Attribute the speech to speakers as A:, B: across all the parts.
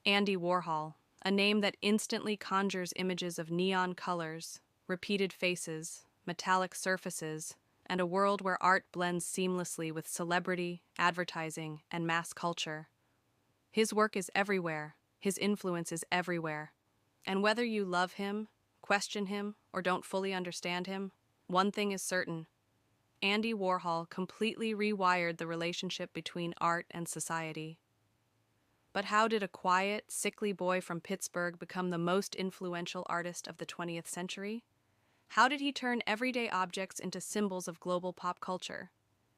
A: Andy Warhol, a name that instantly conjures images of neon colors, repeated faces, metallic surfaces, and a world where art blends seamlessly with celebrity, advertising, and mass culture. His work is everywhere, his influence is everywhere. And whether you love him, question him, or don't fully understand him, one thing is certain: Andy Warhol completely rewired the relationship between art and society. But how did a quiet, sickly boy from Pittsburgh become the most influential artist of the 20th century? How did he turn everyday objects into symbols of global pop culture?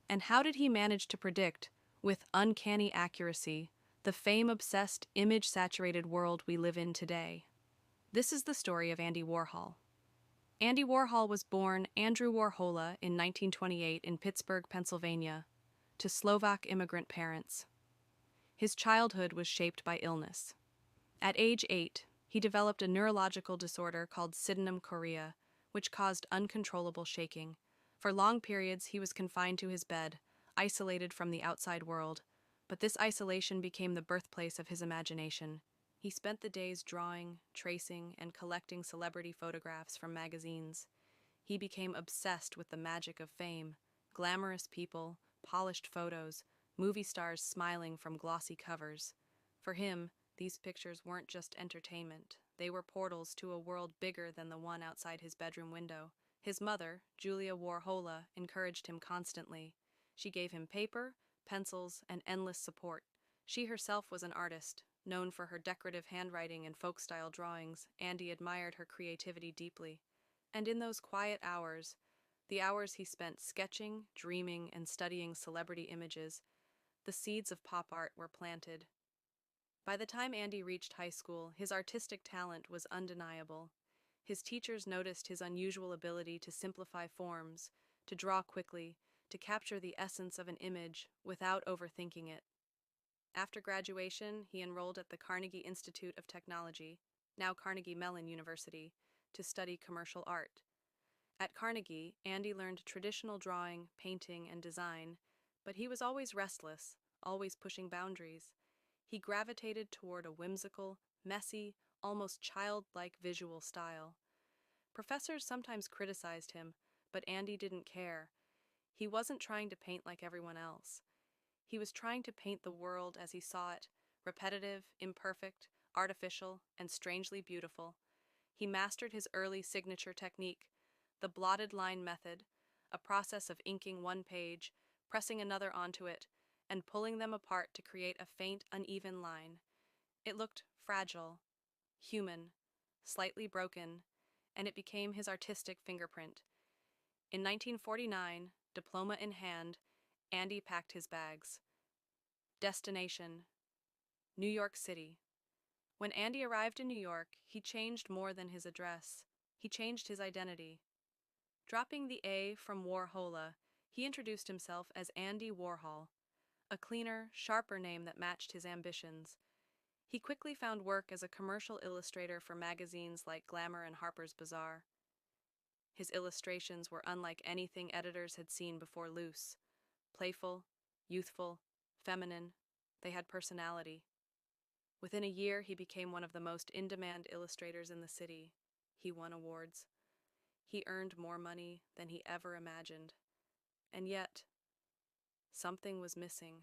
A: And how did he manage to predict, with uncanny accuracy, the fame-obsessed, image-saturated world we live in today? This is the story of Andy Warhol. Andy Warhol was born Andrew Warhola in 1928 in Pittsburgh, Pennsylvania, to Slovak immigrant parents. His childhood was shaped by illness. At age 8, he developed a neurological disorder called sydenham chorea, which caused uncontrollable shaking. For long periods, he was confined to his bed, isolated from the outside world, but this isolation became the birthplace of his imagination. He spent the days drawing, tracing, and collecting celebrity photographs from magazines. He became obsessed with the magic of fame: glamorous people, polished photos, movie stars smiling from glossy covers. For him, these pictures weren't just entertainment. They were portals to a world bigger than the one outside his bedroom window. His mother, Julia Warhola, encouraged him constantly. She gave him paper, pencils, and endless support. She herself was an artist. Known for her decorative handwriting and folk-style drawings, Andy admired her creativity deeply. And in those quiet hours, the hours he spent sketching, dreaming, and studying celebrity images, the seeds of pop art were planted. By the time Andy reached high school, his artistic talent was undeniable. His teachers noticed his unusual ability to simplify forms, to draw quickly, to capture the essence of an image without overthinking it. After graduation, he enrolled at the Carnegie Institute of Technology, now Carnegie Mellon University, to study commercial art. At Carnegie, Andy learned traditional drawing, painting, and design, but he was always restless, always pushing boundaries. He gravitated toward a whimsical, messy, almost childlike visual style. Professors sometimes criticized him, but Andy didn't care. He wasn't trying to paint like everyone else. He was trying to paint the world as he saw it: repetitive, imperfect, artificial, and strangely beautiful. He mastered his early signature technique, the blotted line method, a process of inking one page, pressing another onto it, and pulling them apart to create a faint, uneven line. It looked fragile, human, slightly broken, and it became his artistic fingerprint. In 1949, diploma in hand, Andy packed his bags. Destination: New York City. When Andy arrived in New York, he changed more than his address. He changed his identity. Dropping the A from Warhola, he introduced himself as Andy Warhol, a cleaner, sharper name that matched his ambitions. He quickly found work as a commercial illustrator for magazines like Glamour and Harper's Bazaar. His illustrations were unlike anything editors had seen before: loose, playful, youthful, feminine. They had personality. Within a year, he became one of the most in-demand illustrators in the city. He won awards. He earned more money than he ever imagined. And yet, something was missing.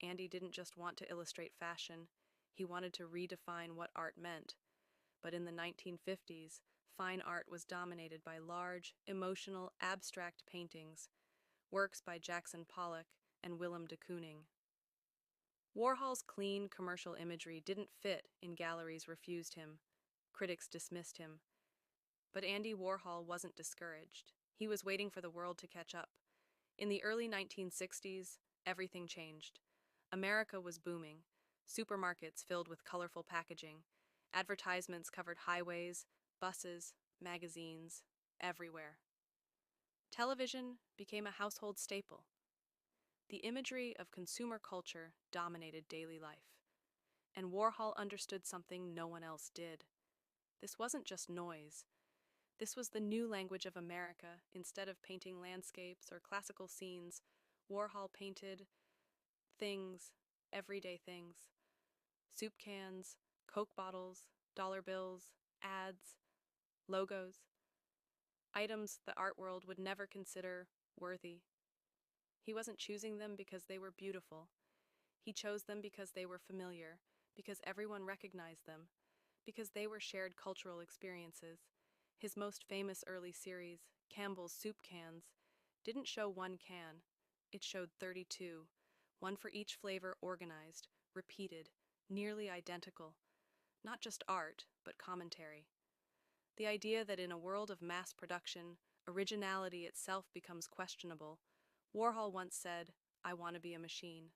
A: Andy didn't just want to illustrate fashion. He wanted to redefine what art meant. But in the 1950s, fine art was dominated by large, emotional, abstract paintings, works by Jackson Pollock and Willem de Kooning. Warhol's clean, commercial imagery didn't fit, and galleries refused him. Critics dismissed him. But Andy Warhol wasn't discouraged. He was waiting for the world to catch up. In the early 1960s, everything changed. America was booming. Supermarkets filled with colorful packaging. Advertisements covered highways, buses, magazines, everywhere. Television became a household staple. The imagery of consumer culture dominated daily life. And Warhol understood something no one else did. This wasn't just noise. This was the new language of America. Instead of painting landscapes or classical scenes, Warhol painted things, everyday things: soup cans, Coke bottles, dollar bills, ads, logos, items the art world would never consider worthy. He wasn't choosing them because they were beautiful. He chose them because they were familiar, because everyone recognized them, because they were shared cultural experiences. His most famous early series, Campbell's Soup Cans, didn't show one can. It showed 32, one for each flavor organized, repeated, nearly identical. Not just art, but commentary. The idea that in a world of mass production, originality itself becomes questionable. Warhol once said, "I want to be a machine."